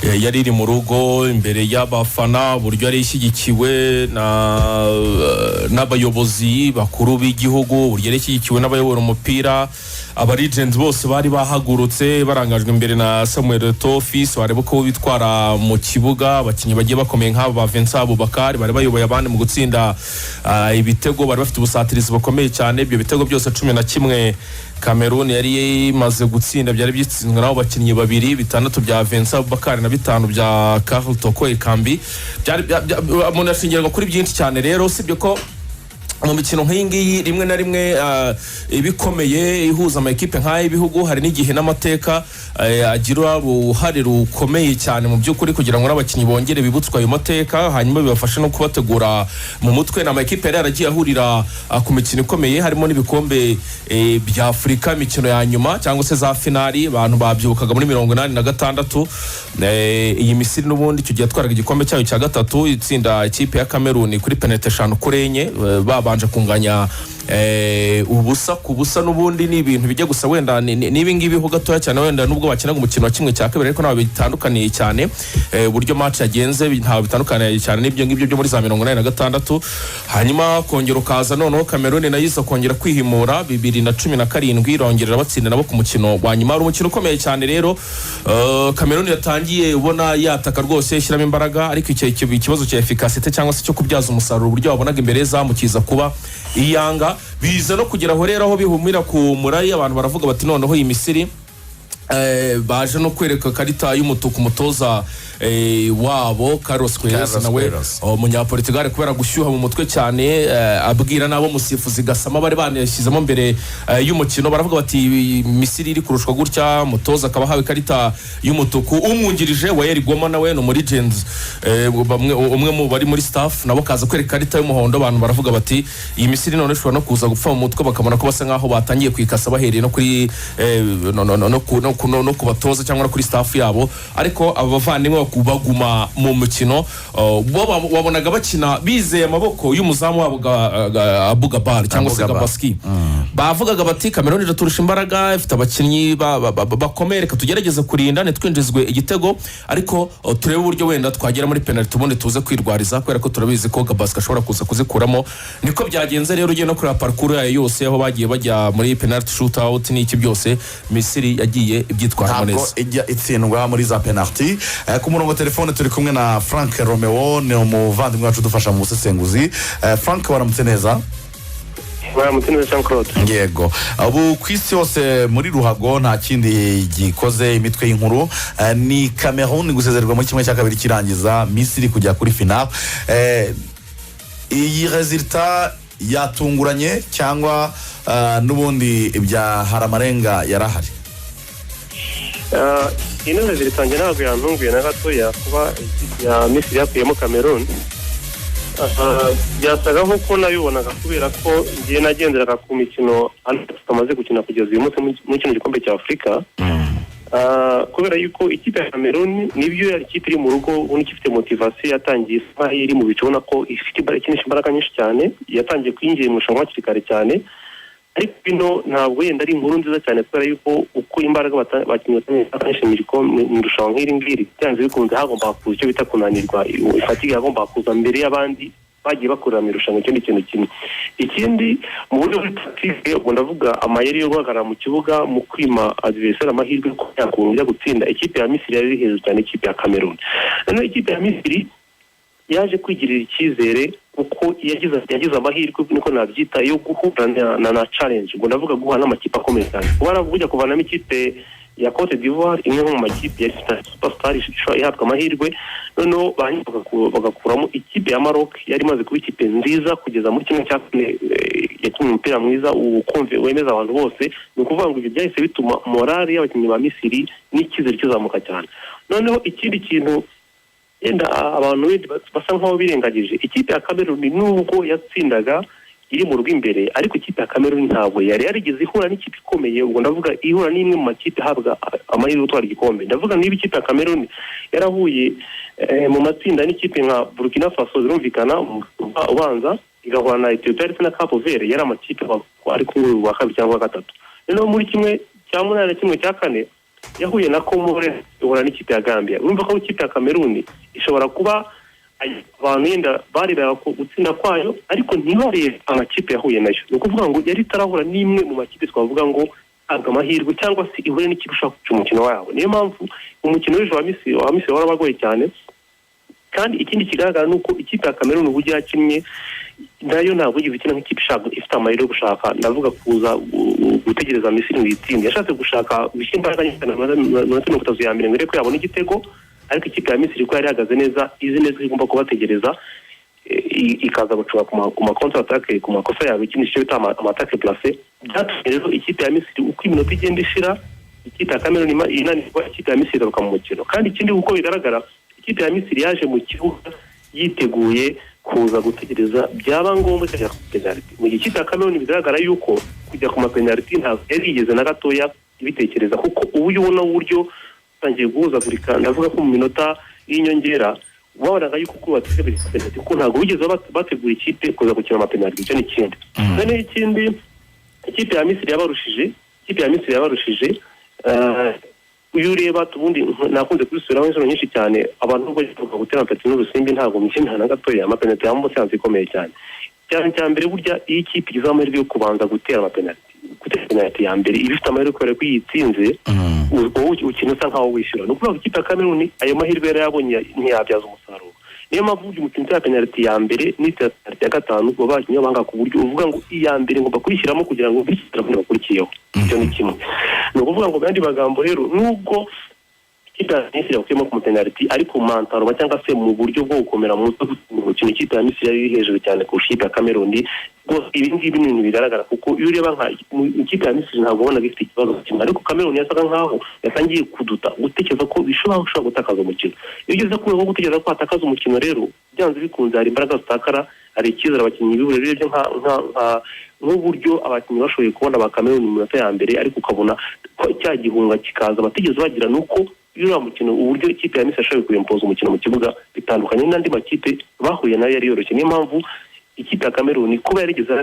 yari iri mu rugo imbere y'abafana buryo ari ishyigikiwe n'abayobozi bakuru b'igihugu buryo ari ishyigikiwe n'abayobora umupira aba legends bose bari bahagurutse barangajwe imbere na Samuel Eto'o Fils bareba ko bitwara mu kibuga abakinnyi bagiye bakomeye nk'abo ba Vincent Aboubakar bari bayoboye abandi mu gutsinda ibitego bari bafite ubusatirizi bakomeye cyane ibyo bitego byose 11 Cameroon yari imaze gutsinda byari byitsinzwe nabo bakinnyi babiri bitandatu bya Vincent Aboubakar na bitanu bya Karl Toko Ekambi byari umuntu ashingiraga kuri byinshi cyane rero sibyo ko mu mikino nk'iyingiyi rimwe na rimwe ibikomeye ihuza ama equipe nk'ayo ibihugu hari n'igihe n'amateka agira uruhare rukomeye cyane mu by'ukuri kugira ngo n'abakinnyi bongere bibutswa ayo mateka hanyuma bibafashe no kubategura mu mutwe n'ama equipe yari yaragiye ahurira ku mikino ikomeye harimo n'ibikombe bya Afrika imikino ya nyuma cyangwa se za finali abantu babyibukaga muri 86 iyi Misiri n'ubundi icyo gihe twaraga igikombe cyayo cya gatatu itsinda ikipe ya Cameroon kuri penalty 5 kuri 4 babanje kunganya ubusa ku busa n'ubundi ni ibintu bijya gusa wenda nibi ngibi ho gatoya cyane wenda nubwo bakinaga umukino wa kimwe cya kabiri ariko nawe bitandukaniye cyane buryo match yagenze ntawe bitandukaniye cyane n'ibyo ngibyo byo muri za 86 hanyuma kongera ukaza noneho Cameroon nayiza kongera kwihimura 2017 irongerera batsinda nabo ku mukino wa nyuma ari umukino ukomeye cyane rero Cameroon yatangiye ubona yataka rwose ishyiramo imbaraga ariko ikibazo cya efficacité cyangwa se cyo kubyaza umusaruro uburyo wabonaga imbere zamukiza kuba iyanga biza no kugira aho rero aho bihumira ku murayi abantu baravuga bati noneho iyi Misiri baje no kwereka karita y'umutuku mutoza wabo Carlos Queiroz nawe umunyaportugal kubera gushyuha mu mutwe cyane abwira nabo musifuzi gasama bari banashyizemo mbere y'umukino baravuga bati Misiri iri kurushwa gutya mutoza akaba hawe karita y'umutuku umwungirije wa Eri Goma nawe no muri legends umwe mu bari muri staff nabo kaza kwereka karita y'umuhondo abantu baravuga bati iyi Misiri none ishobora no kuza gupfa mu mutwe bakamana ko basa nkaho batangiye kwikasa bahereye no kuri no kubatoza cyangwa kuri staff yabo ariko abavandimwe baguma mu mukino wabonaga bakina bizeye amaboko y'umuzamu wabo Aboubakar cyangwa se Gabaski bavugaga bati Cameroon iraturusha imbaraga ifite abakinnyi bakomeye reka tugerageze kurinda netwinjizwe igitego ariko turebe uburyo wenda twagera muri penalty ubundi tuze kwirwariza kubera ko turabizi ko Gabaski ashobora kuza kuzikuramo niko byagenze rero ugiye no kuri parcours yayo yose aho bagiye bajya muri penalty shootout n'iki byose Misiri yagiye ibyitwara neza ijya itsindwa muri za penalty ku murongo telefone turi kumwe na Frank Romeo ni umuvandimwe wacu dufasha mu busesenguzi Frank waramutse neza waramutse Jean Claude yego ubu kwisi yose muri ruhago nta kindi gikoze imitwe y'inkuru ni Cameroon gusezererwa mu kimwe cya kabiri kirangiza Misiri kujya kuri final iyi resultat yatunguranye cyangwa n'ubundi ibya haramarenga yarahari ino resultat njye ntabwo yantunguye na gatoya kuba ya Misiri yakuyemo Cameroon byasaga nk'uko nabibonaga kubera ko ngiye nagenderaga ku mikino tumaze gukina kugeza uyu munsi mu kino gikombe cya Afurika kubera yuko ikipe ya Cameroon nibyo yari ikipe iri mu rugo ubona ifite motivation yatangiye iri mu bice ubona ko ifite imbaraga nyinshi cyane yatangiye kwinjira mu irushanwa hakiri kare cyane ariko bino ntabwo yenda ari inkuru nziza cyane kubera yuko uko imbaraga bakinnyi batangisha mu irushanwa nk'iri ngiri byanze bikunze hagomba kuza icyo bita kunanirwa ifatiga yagomba kuza mbere y'abandi bagiye bakorera mu irushanwa ikindi kintu kimwe ikindi mu buryo bw'itactique ubwo ndavuga amayeri yo guhagarara mu kibuga mu kwima adversaire amahirwe ko yakongera gutsinda ikipe ya Misiri yari hejuru cyane ikipe ya Cameroon noneho ikipe ya Misiri yaje kwigirira icyizere uko yagize amahirwe niko nabyita yo guhura na challenge ubwo ndavuga guhura n'amakipe akomeye cyane baravuga kuvanamo ikipe ya Cote d'Ivoire imwe mu makipe ya superstar ihabwa amahirwe noneho bagakuramo ikipe ya Maroc yari imaze kuba ikipe nziza kugeza muri kimwe cya kane yakinnye umupira mwiza ukumve wemeza abantu bose ni ukuvuga ngo ibyo byahise bituma morale y'abakinnyi ba Misiri n'icyizere kizamuka cyane noneho ikindi kintu yenda abantu basa nkaho birengagije ikipe ya Cameroon nubwo yatsindaga iri mu rugo imbere ariko ikipe ya Cameroon ntabwo yari yarigeze ihura n'ikipe ikomeye ubwo ndavuga ihura n'imwe mu makipe habwa amahirwe gutwara igikombe ndavuga niba ikipe ya Cameroon yarahuye mu matsinda n'ikipe nka Burkina Faso zirumvikana ubanza igahura na Ethiopia ndetse na Cape Verde yari amakipe ari ku wa kabiri cyangwa gatatu noneho muri kimwe cya munani kimwe cya kane yahuye na Komore ihura n'ikipe ya Gambia. Urumva ko ikipe ya Cameroon ishobora kuba abantu yenda barebera ko gutsinda kwayo ariko ntibarebe amakipe yahuye nayo. Ni ukuvuga ngo yari itarahura n'imwe mu makipe twavuga ngo amahirwe cyangwa se ihure n'ikipe ushaka guca umukino wabo. Niyo mpamvu umukino w'ejo wa Misiri warabagoye cyane, kandi ikindi kigaragara ni uko ikipe ya Cameroon uburyo yakinnye nayo ntabwo igize ikina nk'ikipe ifite amahirwe yo gushaka, ndavuga kuza gutegereza Misiri ngo itsinde. Yashatse gushaka gushyira imbaraga nyinshi na 30 ya mbere ngo ireke yabona igitego, ariko ikipe ya Misiri ko yari ihagaze neza izi neza ko igomba kubategereza ikaza gucunga ku ma counter attack ku makosa yabo, ikindi cyo bita amatake placé. Byatumye rero ikipe ya Misiri uko iminota igenda ishira ikipe ya Cameroon inanirwa, ikipe ya Misiri igaruka mu mukino. Kandi ikindi uko bigaragara ikipe ya Misiri yaje mu kibuga yiteguye kuza gutegereza byaba ngombwa cyane ku penalty. Mu gihe ikipe ya Cameroon bigaragara yuko kujya ku ma penalty ntabwo yari yigeze na gatoya ibitekereza, kuko ubu ubona uburyo tangiye guhuzagurika. Ndavuga ko mu minota y'inyongera wabonaga yuko ko bategura penalty kuko ntabwo bigeze bategura ikipe kuza gukina ama penalty. Icyo ni ikindi. None ikindi ikipe ya Misiri yabarushije uyu ureba tubundi nakunze kubisubiraho inshuro nyinshi cyane abantu bavuga gutera penalty n'urusimbi ntabwo mukina na gatoya. Ama penalty yamo chance ikomeye cyane mbere burya iyi ikipe igize amahirwe yo kubanza gutera ama penalty ya mbere ibifite amahirwe kubera ko yitsinze ukina usa nkaho wishyura. Ni ukuvuga ikipe ya Cameroon ayo mahirwe yari yabonye ntiyabyaza umusaruro. Niyo mpamvu umukino wa penalty ya mbere n'itatu ya gatanu ngo bakinye banga ku buryo uvuga ngo iya mbere ngomba kurishyiramo kugira ngo bishyira bakurikiyeho. Icyo ni kimwe. Ni ukuvuga ngo kandi bagambo rero nubwo ikipe ya Misiri yakuyemo ku penalty ariko mantaro cyangwa se mu buryo bwo gukomera mu mukino ikipe ya Misiri yari hejuru cyane ku ikipe ya Cameroon. Ibi ngibi ni ibintu bigaragara kuko iyo ureba nka ikipe ya Misiri ntabwo ubona gifite ikibazo kimwe, ariko Cameroon yasaga nkaho yatangiye kuduta gutekereza ko bishobora gutakaza umukino. Iyo ugeze ku rwego gutekereza ko atakaza umukino rero byanze bikunze hari imbaraga zitakara, hari icyizere abakinnyi b'uburere byo nk'uburyo abakinnyi bashoboye kubona ba Cameroon mu minota ya mbere, ariko ukabona cya gihunga kikaza batigeze bagira nuko iyo mukino uburyo ikipe ya Misiri ashoboye kuyimpoza umukino mu kibuga bitandukanye n'andi makipe bahuye nayo yari yoroshye. Niyo mpamvu ikipe ya Cameroon kuba yarigeze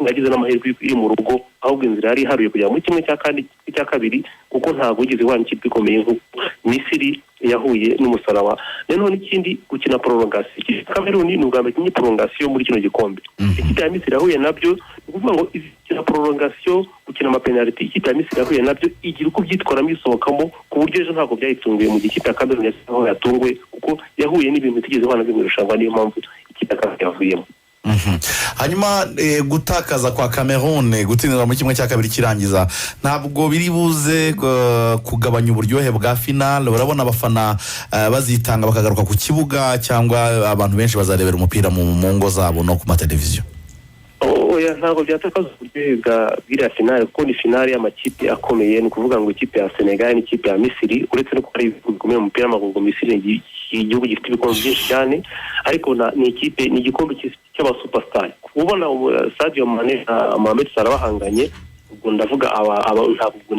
yagize n'amahirwe iri mu rugo ahubwo inzira yari iharuye kujya muri kimwe cya kabiri kuko ntabwo yigeze wani ikipe ikomeye nk'uko Misiri yahuye n'umusaraba. Noneho n'ikindi gukina prolongation. Ikipe ya Cameroon ni ubwa mbere prolongation muri kino gikombe. Ikipe ya Misiri yahuye nabyo ni ukuvuga ngo gukina prolongation gukina ama penalty ikipe ya Misiri yahuye nabyo igira uko byitwaramo isohokamo ku buryo ejo ntabwo byayitunguye mu gihe ikipe ya Cameroon yatunguye kuko yahuye n'ibintu bitigeze bana mu irushanwa. Niyo mpamvu ikipe ya Cameroon yavuyemo. Hanyuma gutakaza kwa Cameroon gutsindira muri kimwe cya kabiri kirangiza ntabwo biri buze kugabanya uburyohe bwa final. Urabona abafana bazitanga bakagaruka ku kibuga cyangwa abantu benshi bazarebera umupira mu ngo zabo no ku mateleviziyo? Oya, ntabwo byatakaza uburyohe bw'iriya finale kuko ni finale y'amakipe akomeye. Ni ukuvuga ngo ikipe ya Senegal n'ikipe ya Misiri uretse no kuba ari bikomeye mu mupira w'amaguru, Misiri ni igihugu gifite ibikombe byinshi cyane, ariko ni ikipe ni igikombe cy'abasuperstar. Ubona Sadio Mane na Mohamed Salah bahanganye, ubwo ndavuga ntabwo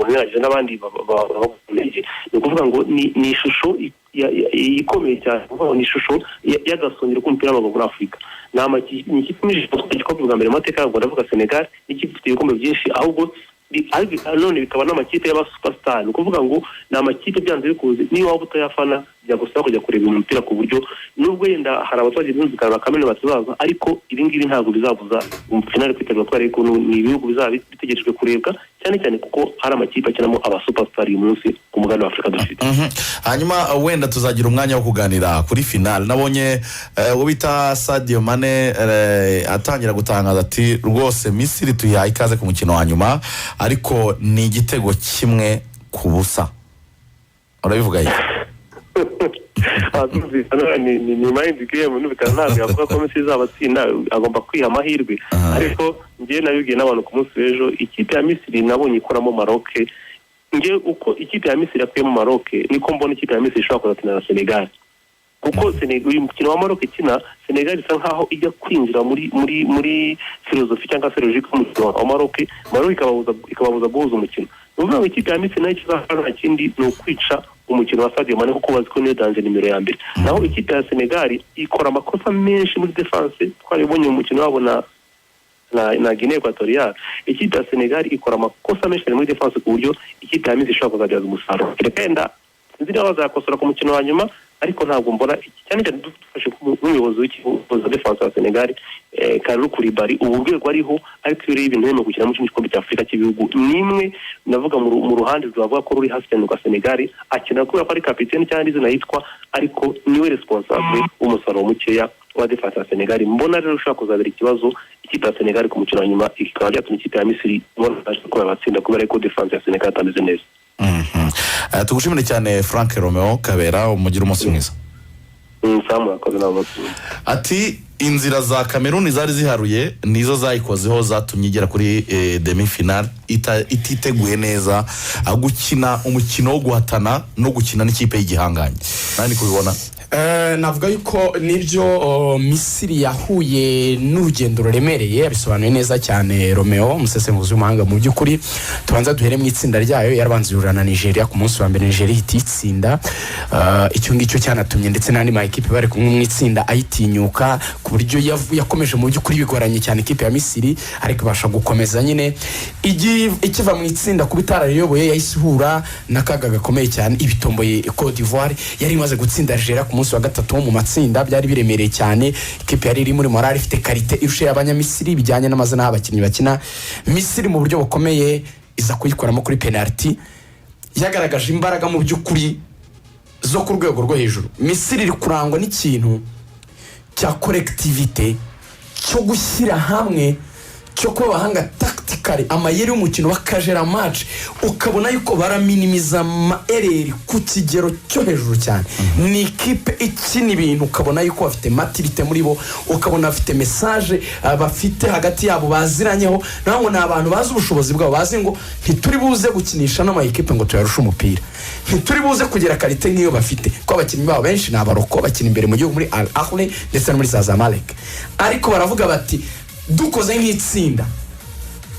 niragije n'abandi bakomeye. Ni ukuvuga ngo ni ishusho ikomeye cyane, ni ishusho y'agasongero k'umupira w'amaguru muri Afurika. Ni ikipe igikombe bwa mbere mu mateka y'u Rwanda, avuga Senegal n'ikipe ifite ibikombe byinshi, ahubwo none bikaba n'amakipe y'abasuperstar. Ni ukuvuga ngo ni amakipe byanze bikunze niba waba utayafana byagusaba kujya kureba umupira ku buryo nubwo yenda hari abaturage b'inzikana bakamenya batazaza, ariko ibi ngibi ntabwo bizabuza finale kwitabirwa kubera yuko ni ibihugu bizaba bitegerejwe kurebwa cyane cyane kuko hari amakipe akinamo abasuperstar uyu munsi ku mugabane wa Afurika dufite. Hanyuma wenda tuzagira umwanya wo kuganira kuri finale. Nabonye uwo bita Sadio Mane atangira gutangaza ati rwose Misiri tuyihaye ikaze ku mukino wa nyuma, ariko ni igitego kimwe ku busa. Urabivuga iki? ni mind game n'ubikana ntabwo yavuga ko Misiri izabatsinda, agomba kwiha amahirwe. Ariko ngiye nabibwiye n'abantu ku munsi w'ejo ikipe ya Misiri nabonye ikoramo Maroc. Ngiye uko ikipe ya Misiri yakuyemo Maroc niko mbona ikipe ya Misiri ishobora kuzatsinda na Senegal, kuko uyu mukino wa Maroc ikina Senegal isa nkaho ijya kwinjira muri filozofi cyangwa se logique y'umukino wa Maroc ikababuza guhuza umukino. Ni ukuvuga ngo ikipe ya Misiri nayo ikizakora nta kindi ni ukwica umukino wa Sadio Mane kuko bazi ko niyo danje nimero ya mbere. Naho ikipe ya Senegal ikora amakosa menshi muri defense, twabibonye mu mukino wabo na Guinea Equatorial. Ikipe ya Senegal ikora amakosa menshi muri defense ku buryo ikipe ya Misiri ishobora kuzabyaza umusaruro. Kenda sinzi niba bazakosora ku mukino wa nyuma, ariko ntabwo mbona cyane cyane dufashe nk'umuyobozi w'ikibuga defense wa Senegal Kalidou Koulibaly uburyo ariho, ariko iyo ibintu bimwe gukina mu gikombe cya Afurika cy'ibihugu nimwe navuga mu ruhande rwavuga ko ruri hasi rwa Senegal, akina kubera ko ari kapiteni cyangwa izina yitwa, ariko niwe responsable w'umusaruro mukeya wa defense ya Senegal. Mbona rero ushaka kuzabera ikibazo ikipe ya Senegal ku mukino wa nyuma, ikaba yatumye ikipe ya Misiri ko batsinda kubera ko defense ya Senegal itameze neza. Tugushimire cyane Frank Romeo Kabera, umugira umunsi mwiza. Ati inzira za Cameroon zari ziharuye nizo zayikozeho zatumye igera kuri demi final ititeguye neza gukina umukino wo guhatana no gukina n'ikipe y'igihanganye. Nani kubibona? Navuga yuko nibyo Misiri yahuye n'urugendo ruremereye, abisobanuye neza cyane Romeo umusesenguzi w'umuhanga. Mu by'ukuri tubanza duhere mu itsinda ryayo, yarabanzurana na Nigeria ku munsi wa mbere, Nigeria ititsinda, icyo ngicyo cyanatumye ndetse n'andi ma equipe bari kumwe mu itsinda ayitinyuka ku buryo yakomeje mu by'ukuri bigoranye cyane ikipe ya Misiri, ariko basha gukomeza nyine ikiva mu itsinda kuba itarariyoboye, yahise n'akaga gakomeye cyane ibitomboye Côte d'Ivoire yari imaze gutsinda Nigeria ku munsi wa gatatu mu matsinda. Byari biremereye cyane, ikipe yari iri muri morale ifite karite irusha y'abanyamisiri bijyanye n'amazina y'abakinnyi bakina. Misiri mu buryo bukomeye iza kuyikoramo kuri penalty, yagaragaje imbaraga mu by'ukuri zo ku rwego rwo hejuru. Misiri iri kurangwa n'ikintu cya collectivité, cyo gushyira hamwe, cyo kuba bahanga tactically amayeri y'umukino bakajera match, ukabona yuko baraminimiza ereri ku kigero cyo hejuru cyane. Ni ikipe ikina ibintu ukabona yuko bafite maturité muri bo, ukabona bafite message bafite hagati yabo baziranyeho, naho ni abantu bazi ubushobozi bwabo, bazi ngo ntituri buze gukinisha n'ama equipe ngo tuyarusha umupira, ntituri buze kugira karite nk'iyo bafite, ko abakinnyi babo benshi n'abaroko bakina imbere mu gihugu muri Al Ahly ndetse no muri Zamalek. Ariko baravuga bati dukoze nk'itsinda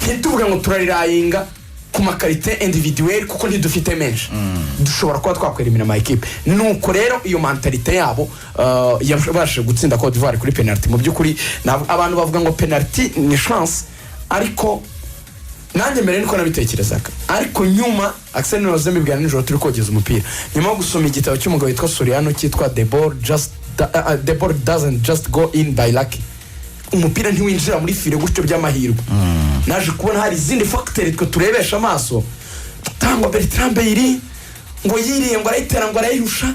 ntituvuga ngo turarirayenga ku makarite individuel kuko ntidufite menshi, dushobora kuba twakwerimira ama equipe. Nuko rero iyo mentalite yabo yabashije gutsinda Côte d'Ivoire kuri penalty. Mu by'ukuri abantu bavuga ngo penalty ni chance, ariko nanjye mbere niko nabitekerezaga, ariko nyuma Axel Noze mbibwira nijoro turi kogeza umupira, nyuma yo gusoma igitabo cy'umugabo witwa Soriano cyitwa The Ball Doesn't Just Go In By Lucky, umupira ntiwinjira muri fire gutyo by'amahirwe. Naje kubona hari izindi factors twe turebesha amaso, tangwa Bertrand Bayiri ngo yiriye ngo arayitera ngo arayirusha,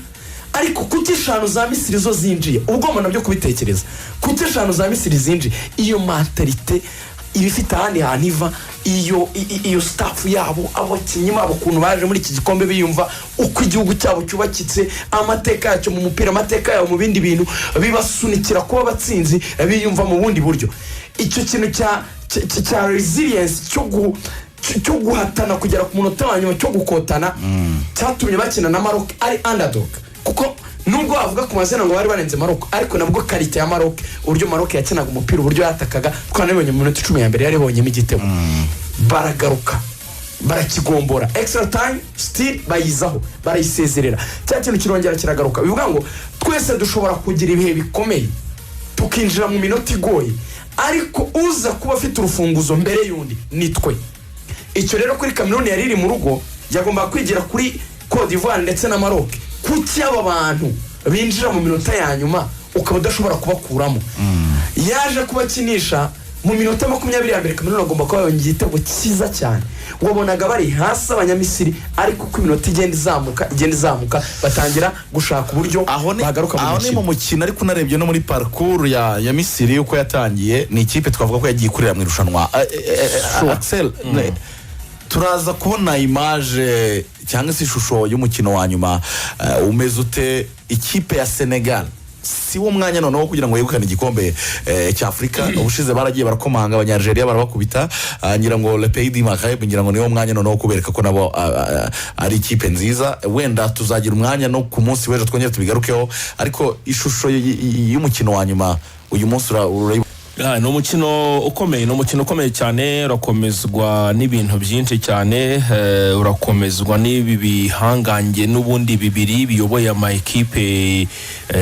ariko kuki eshanu za Misiri zo zinjiye, ubwo mbona byo kubitekereza kuki eshanu za Misiri zinjiye. Iyo mentalite ibifite ahandi hantu iva, iyo staff yabo, abakinnyi babo ukuntu baje muri iki gikombe biyumva uko igihugu cyabo cyubakitse, amateka yacyo mu mupira, amateka yabo mu bindi bintu bibasunikira kuba batsinzi, biyumva mu bundi buryo. Icyo kintu cya resilience cyo guhatana kugera ku munota wa nyuma, cyo gukotana, cyatumye bakina na Maroc ari underdog. Kuko nubwo bavuga ku mazina ngo bari barenze Maroc, ariko nabwo karite ya Maroc, uburyo Maroc yakinaga umupira, uburyo yatakaga, twanabonye mu minota 10 ya mbere yaribonyemo igitego. Baragaruka barakigombora, extra time still bayizaho, barayisezerera, cya kintu kirongera kiragaruka. Bivuga ngo twese dushobora kugira ibihe bikomeye tukinjira mu minota igoye, ariko uza kuba afite urufunguzo mbere y'undi nitwe. Icyo rero kuri Cameroon yari iri mu rugo, yagomba kwigira kuri Côte d'Ivoire ndetse na Maroc. Kuki aba bantu binjira mu minota ya nyuma ukaba udashobora kubakuramo? Yaje kubakinisha mu minota 20 ya mbere, Cameroon agomba kuba yongeye igitego cyiza cyane. Wabonaga bari hasi abanyamisiri, ariko ku minota igenda izamuka batangira gushaka uburyo bagaruka mu mukino. Aho ni mu mukino, ariko unarebye no muri parcours ya Misiri uko yatangiye, ni ikipe twavuga ko yagiye kurira mu irushanwa. Axel, turaza kubona image cyangwa se ishusho y'umukino wa nyuma umeze ute? Ikipe ya Senegal si wo mwanya noneho kugira ngo yegukane igikombe cya Afrika. Ubushize baragiye barakomanga abanyargeria barabakubita, ngira ngo Le Pays du Maghreb, ngira ngo niwo mwanya noneho kubereka ko nabo ari ikipe nziza. Wenda tuzagira umwanya no ku munsi w'ejo twongera tubigarukeho, ariko ishusho y'umukino wa nyuma uyu munsi ni umukino ukomeye cyane, urakomezwa n'ibintu byinshi cyane, urakomezwa n'ibi bihangange n'ubundi bibiri biyoboye ama equipe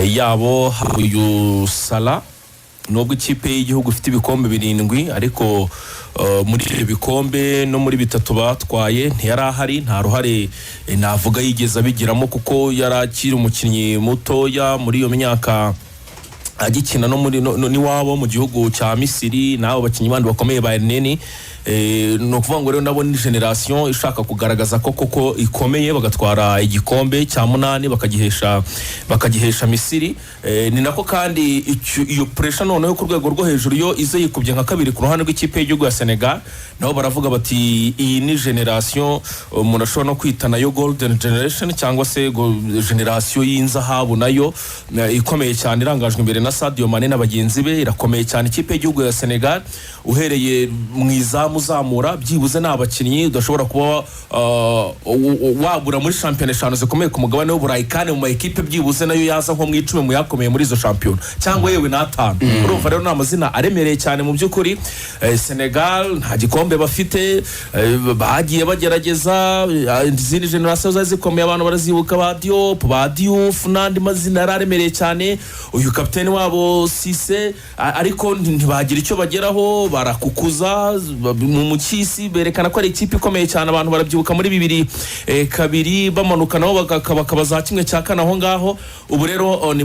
yabo. Uyu Salah nubwo ikipe y'igihugu ifite ibikombe 7 ariko muri ibyo bikombe no muri bitatu batwaye ntiyari ahari, nta ruhare navuga yigeze abigiramo kuko yarakiri umukinnyi mutoya muri iyo myaka agikina no muri niwabo mu gihugu cya Misiri, nabo bakinnyi bandi bakomeye ba Erneni. No kuvuga ngo rero nabo ni generation ishaka kugaragaza koko ikomeye, bagatwara igikombe cya 8 bakagihesha Misiri. Ni nako kandi iyo pressure noneho ku rwego rwo hejuru yo ize yikubye nka kabiri ku ruhande rw'ikipe y'igihugu ya Senegal, nabo baravuga bati iyi ni generation umuntu ashobora no kwita nayo golden generation cyangwa se generation y'inzahabu nayo ikomeye cyane, irangajwe imbere na Sadio Mane na bagenzi be. Irakomeye cyane ikipe y'igihugu ya Senegal, uhereye mwizamu zamura byibuze n'abakinnyi udashobora kuba wagura muri champion eshanu zikomeye ku mugabane w'Uburayi, kandi mu equipe byibuze nayo yaza nko mu 10 mu yakomeye muri izo champion cyangwa yewe n'atanu. Urumva rero n'amazina aremereye cyane mu by'ukuri. Senegal nta gikombe bafite, bagiye bagerageza izindi generation zazikomeye, abantu barazibuka ba Diop, ba Diouf n'andi mazina aremereye cyane, uyu kapiteni wabo Cisse, ariko ntibagira icyo bageraho, barakukuza mu mukisi, berekana ko ari ikipe ikomeye cyane. Abantu barabyibuka muri 2002 bamanuka nabo bakabaza kimwe cya kane aho ngaho. Ubu rero ni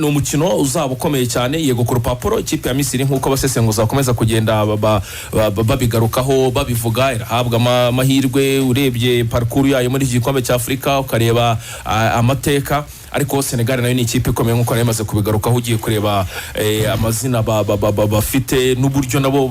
umukino uzaba ukomeye cyane, yego ku rupapuro ikipe ya Misiri nk'uko abasesenguza bakomeza kugenda babigarukaho babivuga, irahabwa amahirwe. Urebye parcours yayo muri iki gikombe cya Afurika ukareba amateka, ariko Senegal nayo ni ikipe ikomeye nk'uko namaze kubigarukaho. Ugiye kureba amazina bafite n'uburyo nabo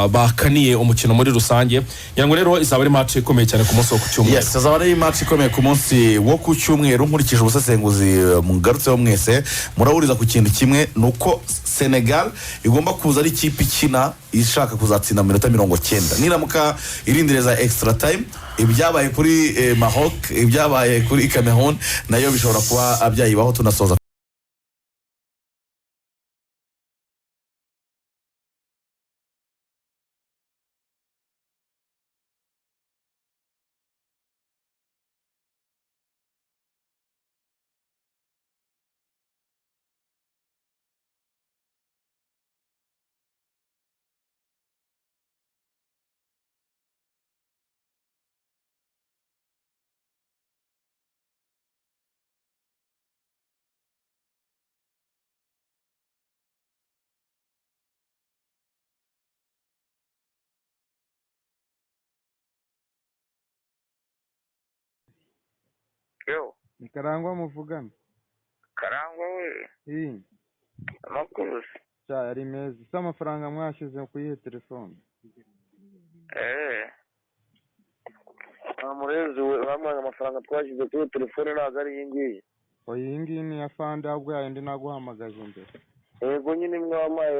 bakaniye umukino muri rusange, yango rero izaba ari match ikomeye cyane ku munsi wo ku cyumweru. Yes, izaba ari match ikomeye ku munsi wo ku cyumweru. Nkurikije ubusesenguzi mugarutseho mwese murahuriza ku kintu kimwe, nuko Senegal igomba kuza ari ikipe ikina ishaka kuzatsinda mu minota 90 niramuka irindireza extra time. Ibyabaye kuri Maroc, ibyabaye kuri Cameroon nayo bishobora kuba abyayibaho. Tunasoza Yo, ni Karangwa muvugana. Karangwa we. Amakuru se. Cha ari meza. Isa amafaranga mwashize ku iyi telefone. Amurezi we bamwe amafaranga twashize kuri telefone ntago ari yingiye. Oyingi ni afande ahubwo yandi naguhamagaje mbere. Yego nyine mwamaye